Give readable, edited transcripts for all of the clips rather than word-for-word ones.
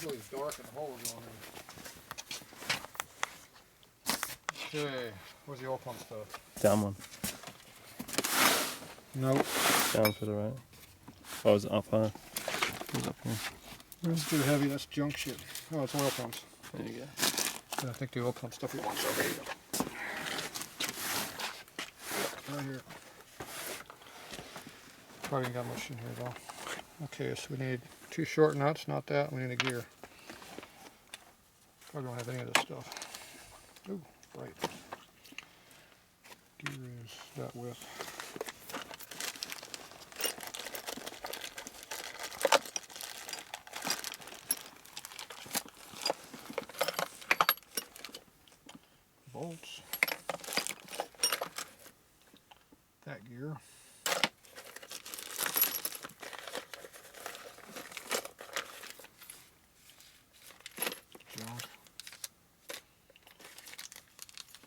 It's really dark in the hole going in. Okay, where's the oil pump stuff? Down one. Nope. Down to the right. Oh, is it up high? It's up here. That's too heavy, that's junk shit. Oh, it's oil pumps. There you go. Yeah, I think the oil pump stuff he wants over here. Right here. Probably ain't got much in here though. Okay, so we need 2 short nuts, not that, we need a gear. Probably don't have any of this stuff. Ooh, right. Gear is that width. Bolts. That gear. Junk.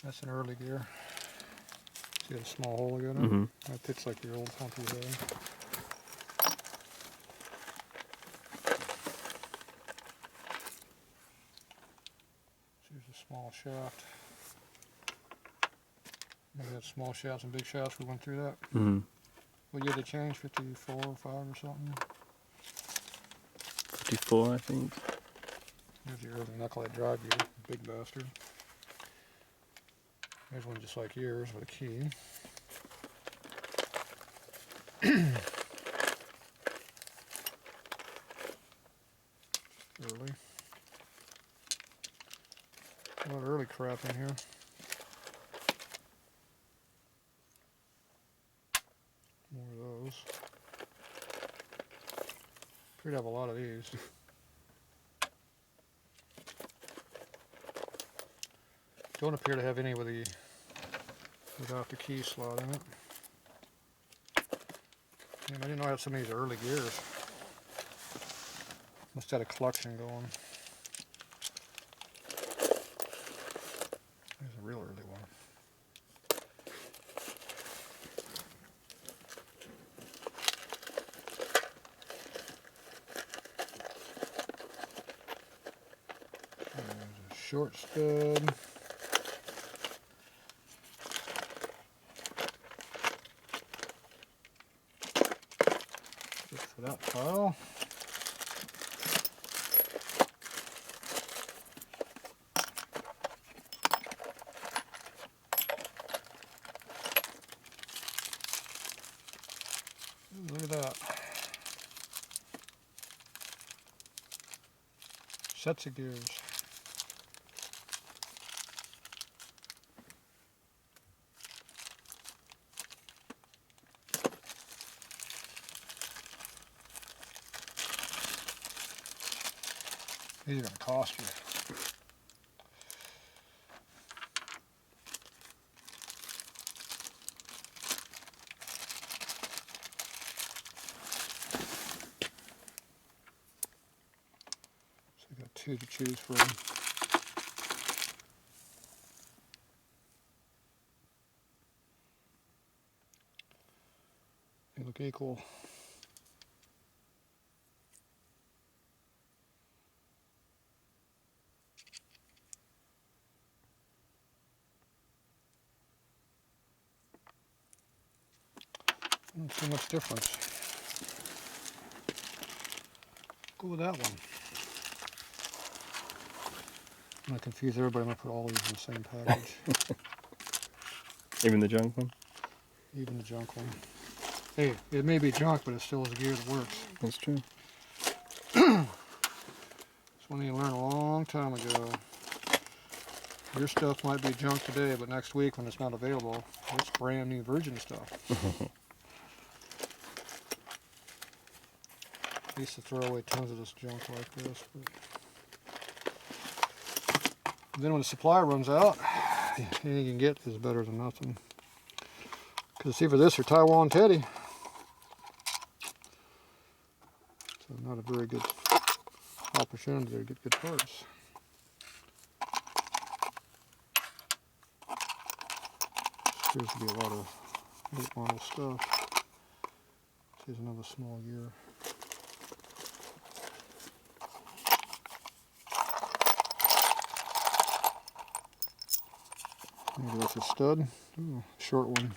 That's an early gear. See a small hole again? Mm-hmm. That fits like your old pumpy head. Here's a small shaft. Maybe that's small shafts and big shafts. We went through that. Mm-hmm. What year did they change? 54 or 5 or something? 54, I think. There's the early knucklehead drive gear. Big bastard. There's one just like yours with a key. Early. A lot of early crap in here. More of those. Could have a lot of these. Don't appear to have any with the without the key slot in it. Man, I didn't know I had so many of these early gears. Must have had a collection going. There's a real early one. And there's a short stud. Just for that file. Look at that. Sets of gears. These are going to cost you. So you got 2 to choose from. They look equal. Not so much difference. Go with that one. I'm going to confuse everybody. I'm going to put all these in the same package. Even the junk one? Even the junk one. Hey, it may be junk, but it still is a gear that works. That's true. It's one thing you learned a long time ago. Your stuff might be junk today, but next week when it's not available, it's brand new virgin stuff. I used to throw away tons of this junk like this. But then when the supply runs out, anything you can get is better than nothing. Because see, for this, are Taiwan Teddy. So not a very good opportunity to get good parts. Appears to be a lot of late model stuff. Here's another small gear. Maybe that's a stud. Ooh, short one.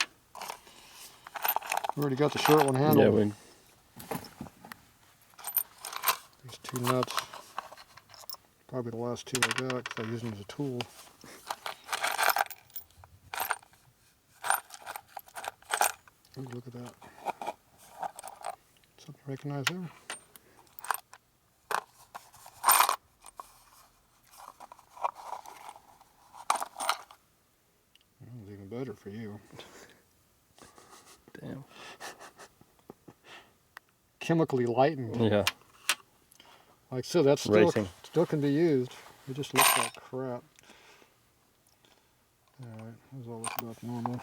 We already got the short one handled. Yeah, we. These two nuts. Probably the last two I got because I use them as a tool. Ooh, look at that. Something to recognize there. That was even better for you. Damn. Chemically lightened. Yeah. Like so, that still can be used. It just looks like crap. Alright, that's all looks about normal.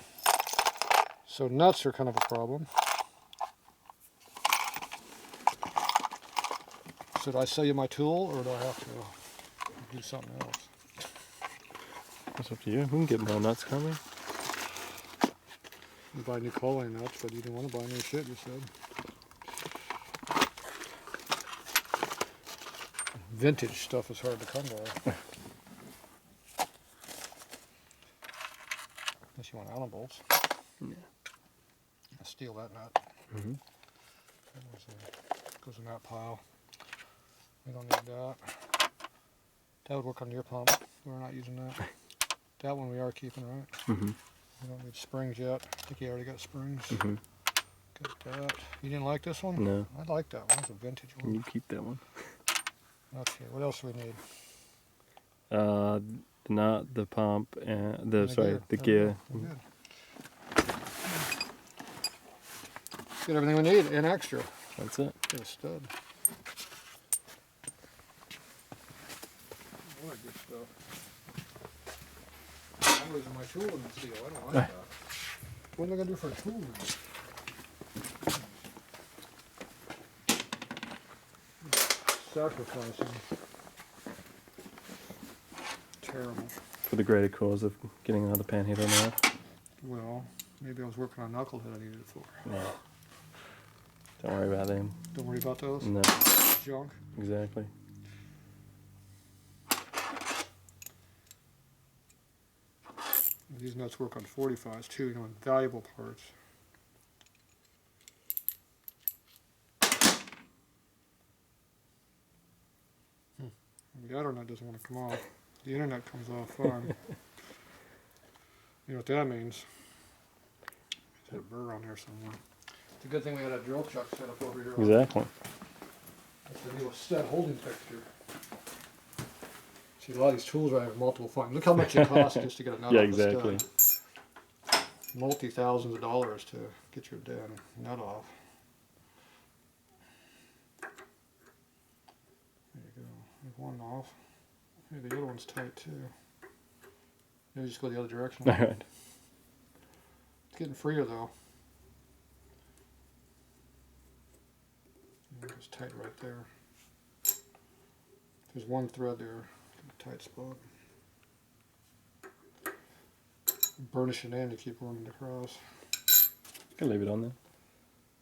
So nuts are kind of a problem. So do I sell you my tool, or do I have to do something else? That's up to you. We can get more nuts, can't we? You buy new coaling nuts, but you didn't want to buy new shit, you said. Vintage stuff is hard to come by. Unless you want Allen bolts. Yeah. I'll steal that nut. Mm-hmm. Goes in that pile. We don't need that. That would work on your pump. We're not using that. That one we are keeping, right? Mm-hmm. We don't need springs yet. I think you already got springs. Mm-hmm. Got that. You didn't like this one? No. I like that one. It's a vintage one. You keep that one. Okay, what else do we need? The nut, the pump, and the gear. We're good. Get everything we need and extra. That's it. Get a stud. I like good stuff. I'm losing my tool in the steel. I don't like that. What am I going to do for a tool? Sacrificing. Terrible. For the greater cause of getting another panhead on there. Well, maybe I was working on knucklehead I needed it for. No. Don't worry about them. Don't worry about those? No. Junk? Exactly. These nuts work on 45s too, you know, valuable parts. The outer nut doesn't want to come off. The inner nut comes off fine. You know what that means? There's a burr on there somewhere. It's a good thing we had a drill chuck set up over here. Exactly. That's the deal with stud holding fixture. See, a lot of these tools have multiple functions. Look how much it costs just to get a nut Yeah, off exactly. a stud. Multi-thousands of dollars to get your damn nut off. There you go. There's one off. Hey, the other one's tight too. Maybe just go the other direction. All right. It's getting freer though. It's tight right there. There's one thread there. A tight spot. Burnishing in to keep running across. Can leave it on there.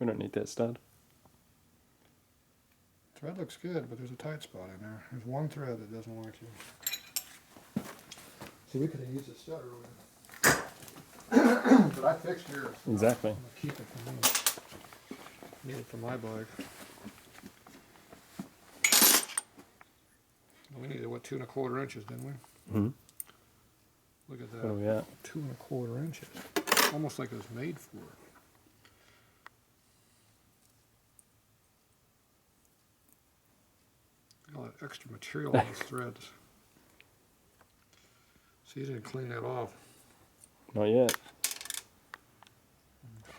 We don't need that stud. Thread looks good, but there's a tight spot in there. There's one thread that doesn't like you. See, we could have used a stud earlier. But I fixed yours. Exactly. I'm gonna keep it for me. Need it for my bike. We needed, what, 2 1/4 inches, didn't we? Mm-hmm. Look at that. What are we at? 2 1/4 inches. Almost like it was made for it. All that extra material on these threads. See, you didn't clean that off. Not yet.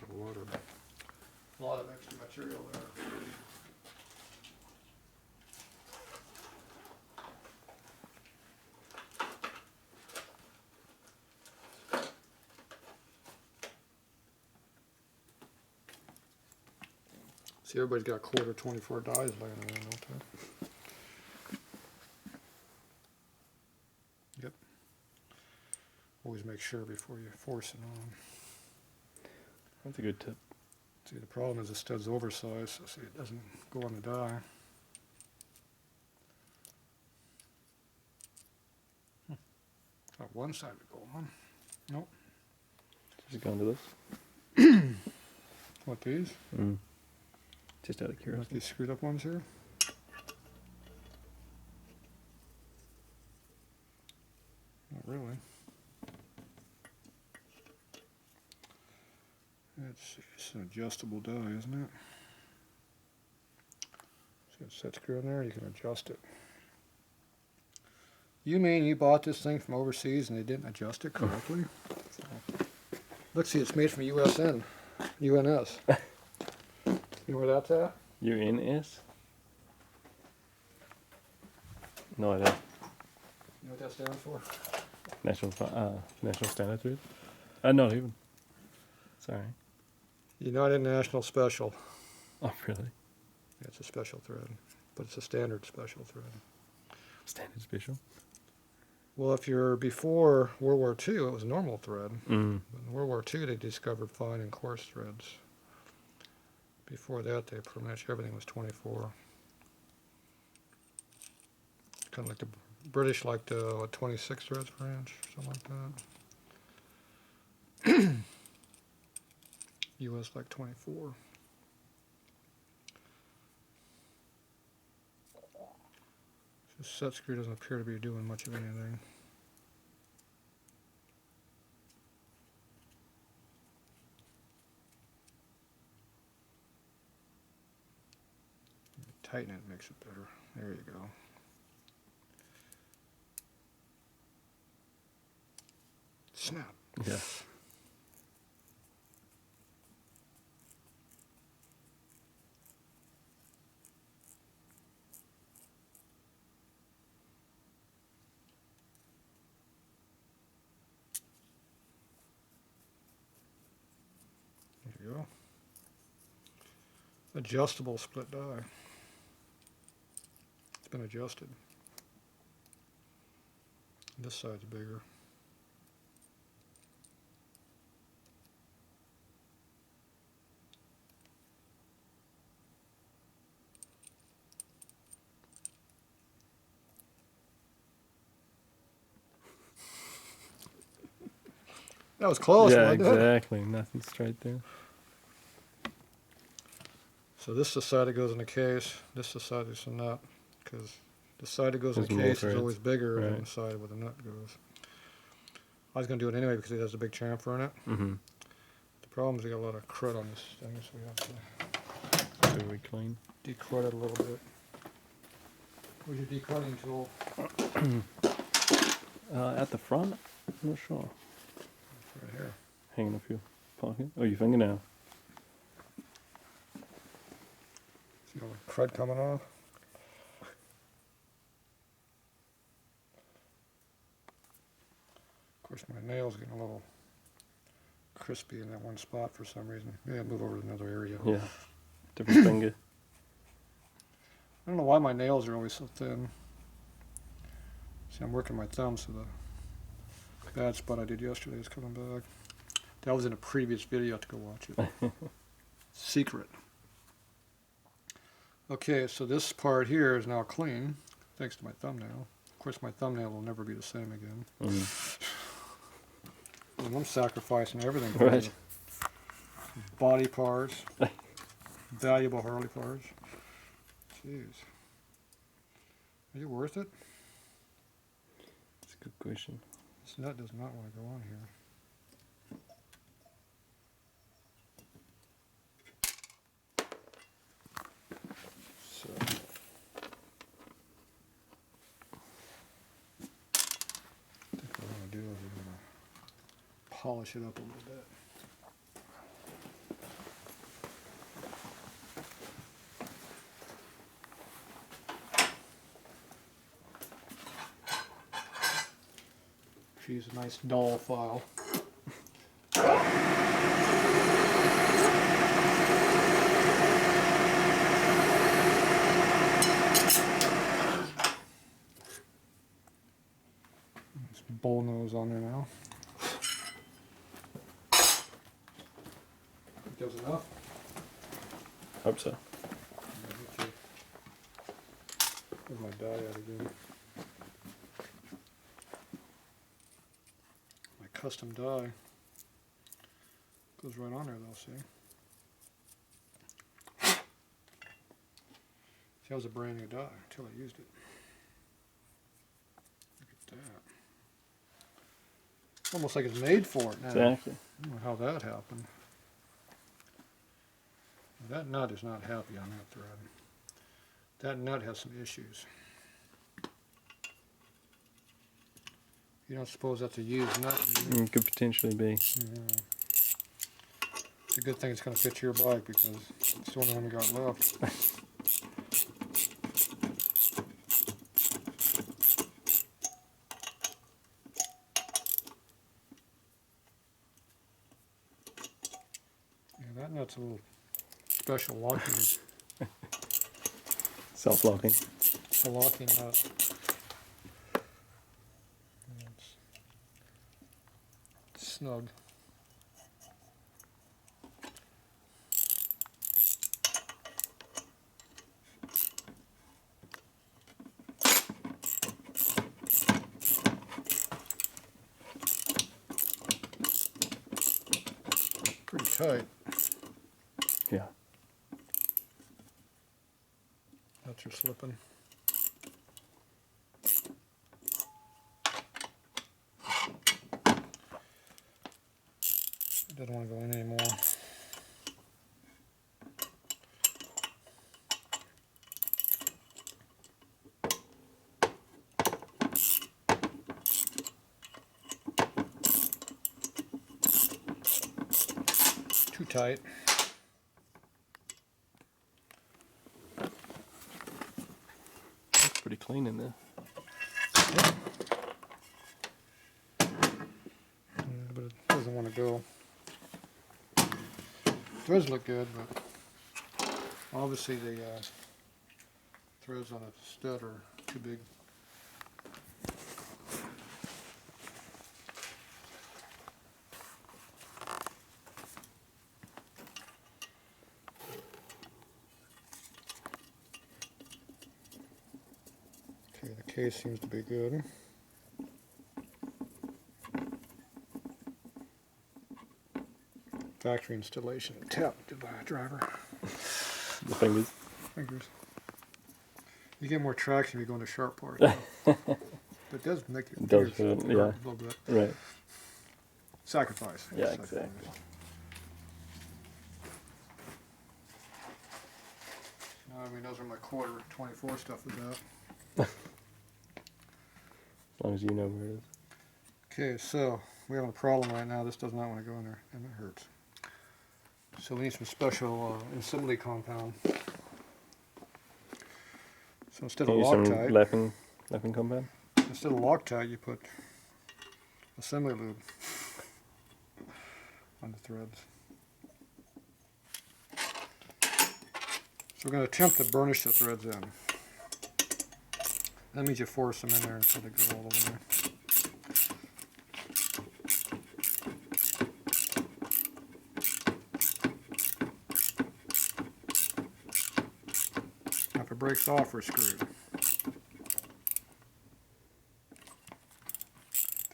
A lot of extra material there. See, everybody's got 1/4 24 dies laying around, don't they? Yep. Always make sure before you force it on. That's a good tip. See, the problem is the stud's oversized, so see, it doesn't go on the die. Got one side to go on. Nope. Does it go into this? What, these? Mm. Just out of Like curiosity. these screwed up ones here? Not really. It's an adjustable die, isn't it? So it's set screw in there, you can adjust it. You mean you bought this thing from overseas and they didn't adjust it correctly? Look, see, it's made from UNS. You know where that's at? UNS? No idea. You know what that stands for? National Standard Thread? Not even. Sorry. United National Special. Oh, really? It's a special thread, but it's a standard special thread. Standard special? Well, if you're before World War II, it was a normal thread. Mm. But in World War II, they discovered fine and coarse threads. Before that, they pretty much everything was 24. Kind of like the British liked 26 threads per inch, something like that. US like 24. This set screw doesn't appear to be doing much of anything. Tighten it makes it better. There you go. Snap. Yeah. There you go. Adjustable split die. It's been adjusted. This side's bigger. That was close, Yeah, wasn't it? exactly. Nothing straight there. So this is the side that goes in the case. This is the side that's a nut, because the side that goes in There's the more case is threads. always bigger than Right. the side where the nut goes. I was going to do it anyway because it has a big chamfer in it. Mm-hmm. The problem is we got a lot of crud on this thing, so we have to So we clean. decrud it a little bit. Where's your decrudding tool? At the front? I'm not sure. Right here. Hanging off your pocket. Oh, your fingernail. See all the crud coming off? Of course, my nail's getting a little crispy in that one spot for some reason. Maybe I'll move over to another area. Yeah. Different finger. I don't know why my nails are always so thin. See, I'm working my thumb, so the bad spot I did yesterday is coming back. That was in a previous video. You have to go watch it. Secret. Okay, so this part here is now clean, thanks to my thumbnail. Of course, my thumbnail will never be the same again. Mm. And I'm sacrificing everything. Right. Body parts, valuable Harley parts. Jeez. Are you worth it? That's a good question. This nut does not want to go on here. So, I think what I'm going to do is we're going to polish it up a little bit. Use a nice dull file. Some bull nose on there now. Think that was enough? Hope so. Where's my die at again? My custom die. Goes right on there though, see? See, that was a brand new die until I used it. Look at that. Almost like it's made for it now. Exactly. I don't know how that happened. That nut is not happy on that thread. That nut has some issues. You don't suppose that's a used nut, do you? Could potentially be. Yeah. It's a good thing it's going to fit your bike because it's the only one we got left. Yeah, that nut's a little special locking. Self-locking. It's a locking nut. It's snug. Pretty tight. Yeah. Nuts are slipping. It doesn't want to go in anymore. Too tight. Looks pretty clean in there. Yeah, but it doesn't want to go. Threads look good, but obviously the threads on the stud are too big. Okay, the case seems to be good. Factory installation. Tap, goodbye, driver. The fingers. Fingers. You get more traction if you go into sharp parts. But it does make your It does fingers hurt, hurt yeah. a little bit. Right. Sacrifice. Yeah, Sacrifice. exactly. Now everybody knows where my quarter 24 stuff is at. As long as you know where it is. Okay, so we have a problem right now. This does not want to go in there, and it hurts. So we need some special assembly compound. So instead of Can you use some Loctite, lapping compound? instead of Loctite, you put assembly lube on the threads. So we're going to attempt to burnish the threads in. That means you force them in there until they go all the way. Now if it breaks off, we're screwed.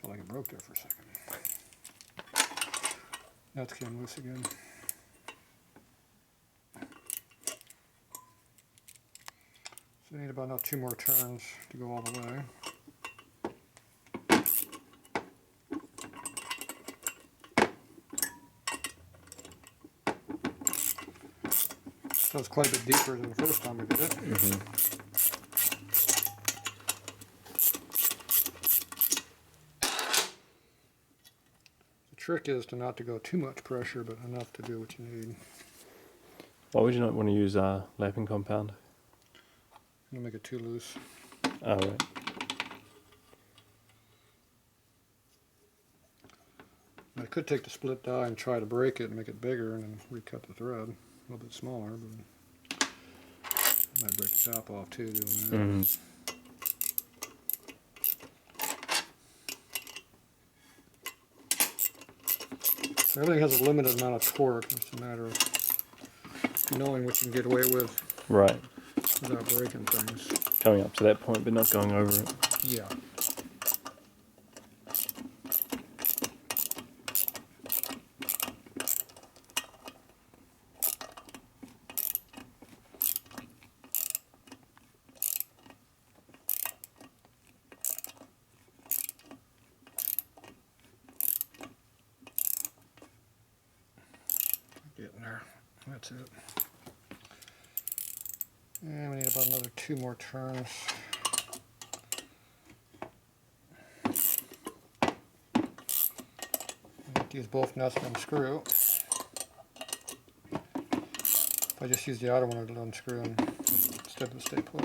Felt like it broke there for a second. Nuts came loose again. So we need about now 2 more turns to go all the way. So it's quite a bit deeper than the first time we did it. Mm-hmm. The trick is to not to go too much pressure, but enough to do what you need. Why would you not want to use lapping compound? Don't make it too loose. Oh, right. I could take the split die and try to break it and make it bigger and then recut the thread a little bit smaller, but I might break the top off too doing that. Mm-hmm. So everything has a limited amount of torque. It's a matter of knowing what you can get away with Right. without breaking things. Coming up to that point, but not going over it. Yeah. there. That's it. And we need about another 2 more turns. Use both nuts and unscrew. If I just use the outer one, it'll unscrew instead of the stay put.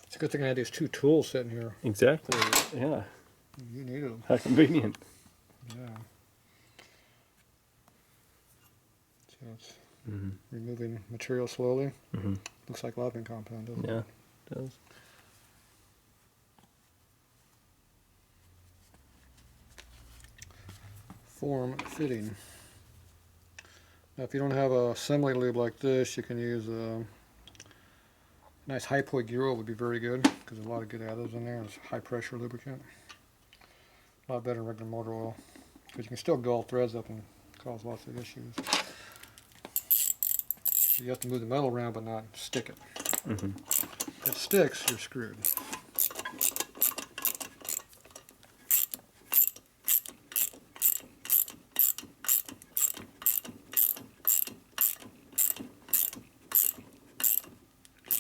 It's a good thing I had these 2 tools sitting here. Exactly. Yeah. You needed them. How convenient. Yeah. So it's Mm-hmm. removing material slowly. Mm-hmm. Looks like locking compound, doesn't Yeah, it? it does. Form fitting. Now if you don't have a assembly lube like this, you can use a nice high-point gear oil would be very good, because there's a lot of good additives in there. It's high pressure lubricant. A lot better than regular motor oil, because you can still gull threads up and cause lots of issues. So you have to move the metal around but not stick it. Mm-hmm. If it sticks, you're screwed.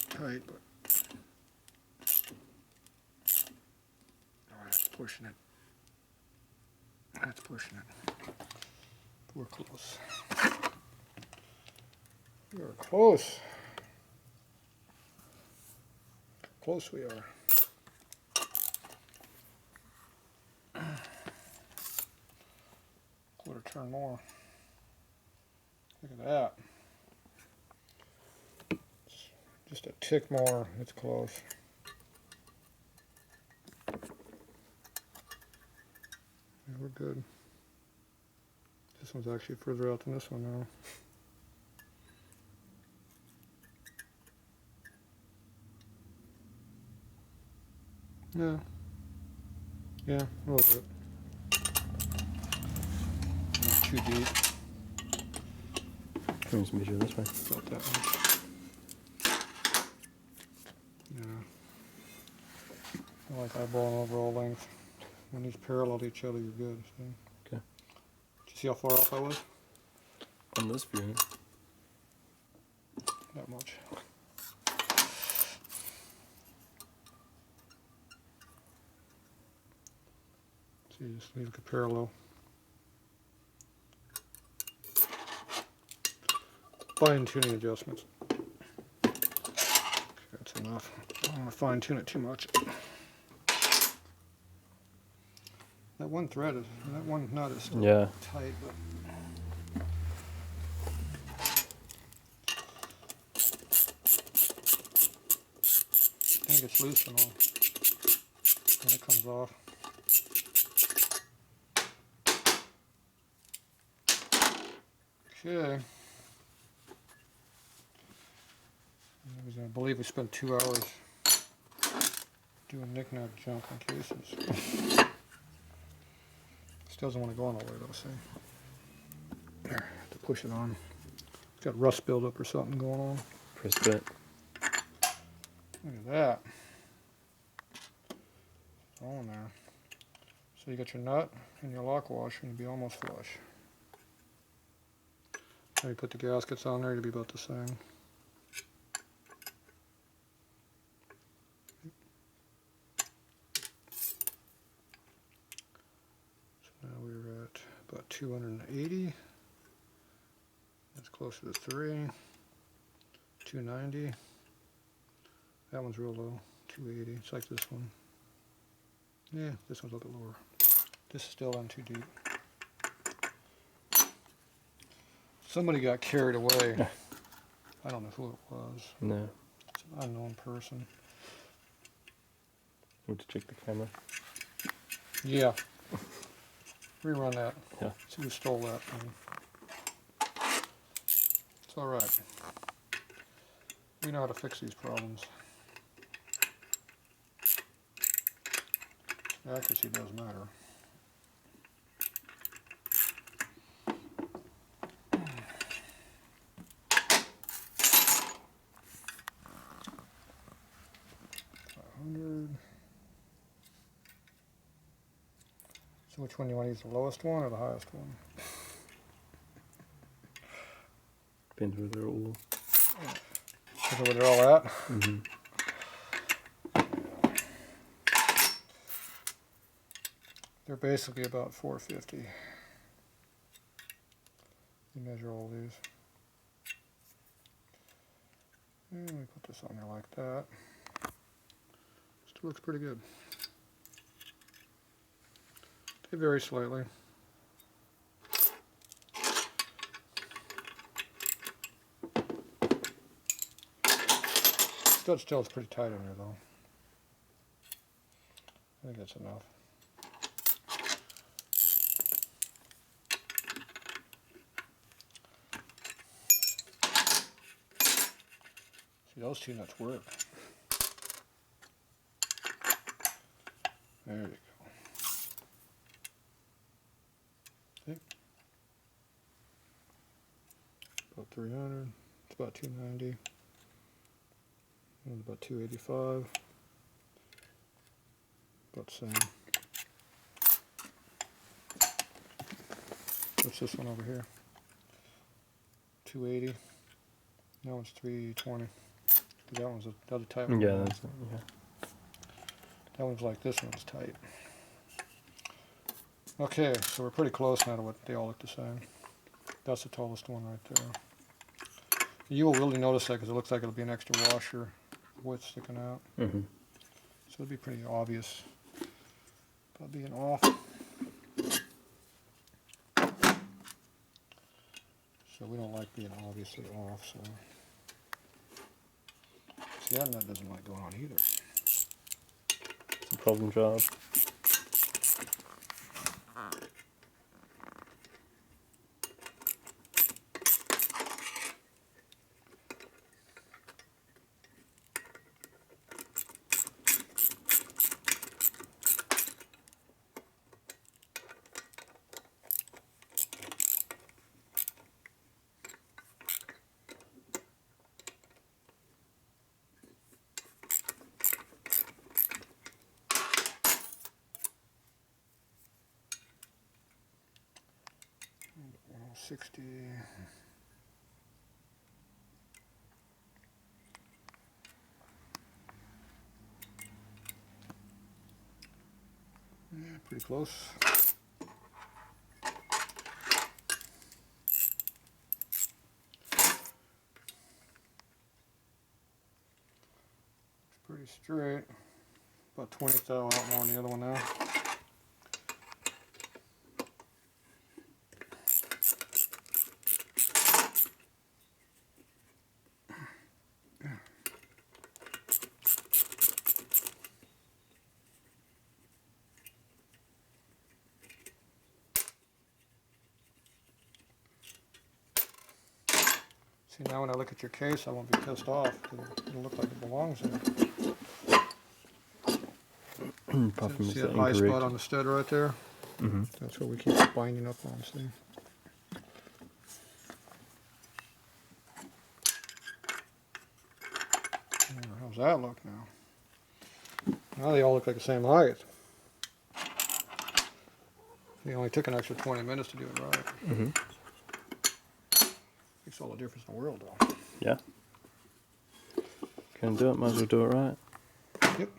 Tight, but oh, that's pushing it. That's pushing it. We're close. We're close. Close we are. Quarter turn more. Look at that. Just a tick more, it's close. Yeah, we're good. This one's actually further out than this one now. Yeah. Yeah, a little bit. Not too deep. Can we just measure this way? About that much. Yeah. I like eyeballing overall length. When these parallel to each other, you're good. See? Okay. Did you see how far off I was? On this view. That much. So you just leave it parallel. Fine tuning adjustments. Okay, that's enough. I don't want to fine tune it too much. That one thread is, that one nut is still Yeah. tight, but I think it's loose and all. And it comes off. Okay. I believe we spent 2 hours doing knick-knack junk on cases. This doesn't want to go on all the way though, see? There, have to push it on. It's got rust buildup or something going on. Press bit. Look at that. It's on there. So you got your nut and your lock washer and you'll be almost flush. Now you put the gaskets on there, you'll be about the same. So now we're at about 280. That's closer to 3. 290. That one's real low. 280. It's like this one. Yeah, this one's a little bit lower. This is still in too deep. Somebody got carried away. I don't know who it was. No. It's an unknown person. Need to check the camera. Yeah. Rerun that. Yeah. See who stole that thing. It's alright. We know how to fix these problems. Accuracy does matter. $500. So which one do you want to use, the lowest one or the highest one? Depends where they're all. Is that where they're all at? Mm-hmm. They're basically about 450. You measure all these. And we put this on there like that. Still looks pretty good. They vary slightly. Stud still is pretty tight in there though. I think that's enough. See, those two nuts work. There you go. See? About 300. It's about 290. And about 285. About the same. What's this one over here? 280. That one's 320. That one's the other tight one. Yeah, that's it. Yeah. That one's like this one's tight. Okay, so we're pretty close now to what they all look the same. That's the tallest one right there. You will really notice that because it looks like it'll be an extra washer width sticking out. Mm-hmm. So it'll be pretty obvious about being off. So we don't like being obviously off, so. See, that nut doesn't like going on either. It's a problem job. Oh, 60. Yeah, pretty close. It's pretty straight. About 20 thou out more on the other one now. See, now when I look at your case, I won't be pissed off because it'll look like it belongs there. Puffing See is that high spot incorrect. on the stud right there? Mm-hmm. That's what we keep binding up on, see? How's that look now? Now they all look like the same height. It only took an extra 20 minutes to do it right. Mm-hmm. Makes all the difference in the world, though. Yeah. Can do it, might as well do it right. Yep.